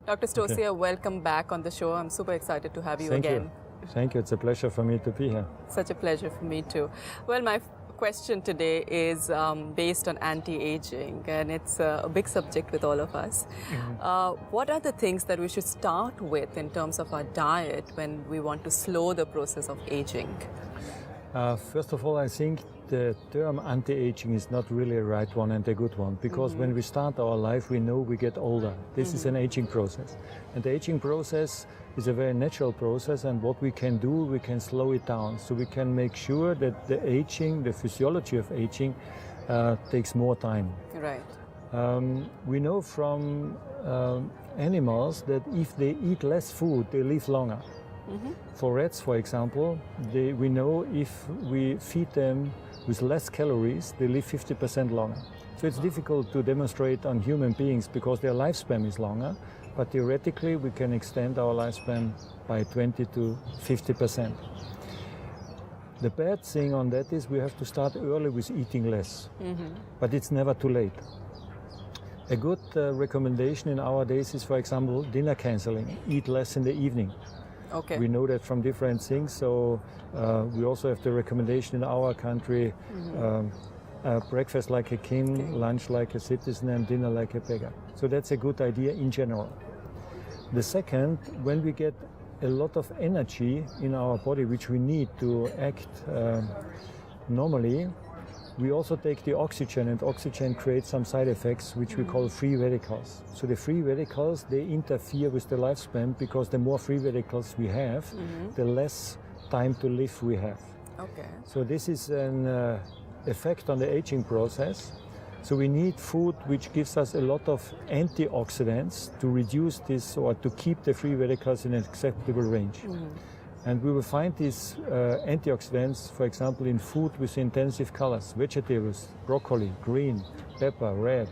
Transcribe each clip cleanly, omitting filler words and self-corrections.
Dr. Stosia, welcome back on the show. I'm super excited to have you again. Thank you. It's a pleasure for me to be here. Such a pleasure for me too. Well, my question today is based on anti-aging, and it's a big subject with all of us. What are the things that we should start with in terms of our diet when we want to slow the process of aging? First of all, I think the term anti-aging is not really a right one and a good one, because when we start our life, we know we get older. This is an aging process. And the aging process is a very natural process, and what we can do, we can slow it down. So we can make sure that the aging, the physiology of aging, takes more time. Right. We know from animals that if they eat less food, they live longer. For rats, for example, we know if we feed them with less calories, they live 50% longer. So it's difficult to demonstrate on human beings because their lifespan is longer, but theoretically we can extend our lifespan by 20 to 50%. The bad thing on that is we have to start early with eating less, but it's never too late. A good recommendation in our days is, for example, dinner canceling. Eat less in the evening. Okay. We know that from different things, so we also have the recommendation in our country, breakfast like a king, lunch like a citizen, and dinner like a beggar. So that's a good idea in general. The second, when we get a lot of energy in our body, which we need to act normally, we also take the oxygen, and oxygen creates some side effects which we call free radicals. So the free radicals, they interfere with the lifespan, because the more free radicals we have, the less time to live we have. Okay. So this is an effect on the aging process. So we need food which gives us a lot of antioxidants to reduce this, or to keep the free radicals in an acceptable range. And we will find these antioxidants, for example, in food with intensive colors: vegetables, broccoli, green, pepper, red,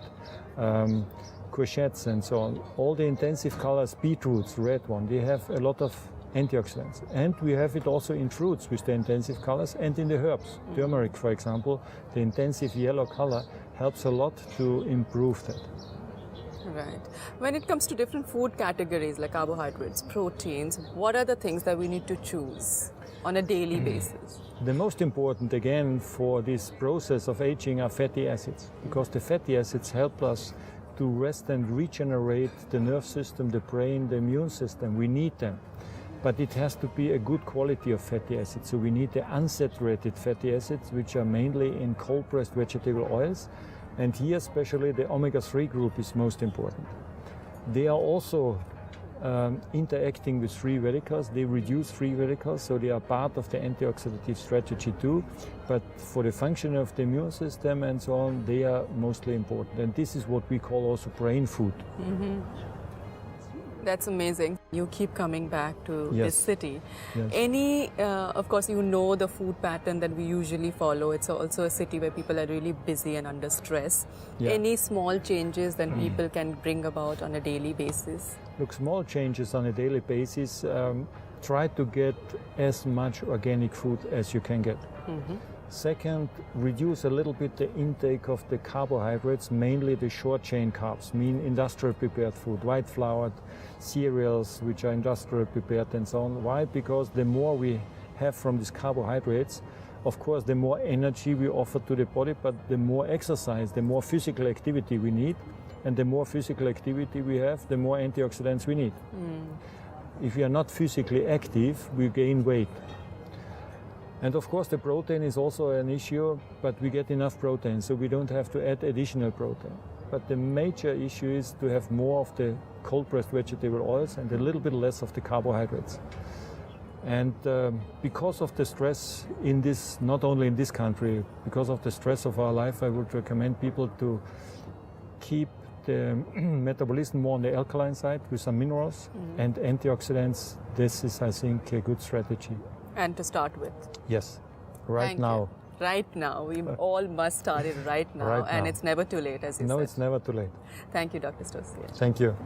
courgettes, and so on. All the intensive colors, beetroots, red one, they have a lot of antioxidants. And we have it also in fruits with the intensive colors, and in the herbs. Turmeric, for example, the intensive yellow color helps a lot to improve that. Right. When it comes to different food categories like carbohydrates, proteins, what are the things that we need to choose on a daily basis? The most important, again, for this process of aging are fatty acids, because the fatty acids help us to rest and regenerate the nerve system, the brain, the immune system. We need them. But it has to be a good quality of fatty acids. So we need the unsaturated fatty acids, which are mainly in cold-pressed vegetable oils. And here especially the omega-3 group is most important. They are also interacting with free radicals. They reduce free radicals, so they are part of the antioxidative strategy too. But for the function of the immune system and so on, they are mostly important. And this is what we call also brain food. That's amazing. You keep coming back to this city. Yes. Of course, you know the food pattern that we usually follow. It's also a city where people are really busy and under stress. Any small changes that people can bring about on a daily basis? Look, small changes on a daily basis. Try to get as much organic food as you can get. Second, reduce a little bit the intake of the carbohydrates, mainly the short-chain carbs, mean industrial prepared food, white floured cereals, which are industrial prepared and so on. Why? Because the more we have from these carbohydrates, of course, the more energy we offer to the body, but the more exercise, the more physical activity we need, and the more physical activity we have, the more antioxidants we need. If we are not physically active, we gain weight. And of course the protein is also an issue, but we get enough protein, so we don't have to add additional protein. But the major issue is to have more of the cold-pressed vegetable oils and a little bit less of the carbohydrates. And because of the stress in this, not only in this country, because of the stress of our life, I would recommend people to keep the metabolism more on the alkaline side with some minerals and antioxidants. This is, I think, a good strategy. And to start with. Yes, right now. Right now. We all must start it right now. And it's never too late, as you said. No, it's never too late. Thank you, Dr. Stosia. Thank you.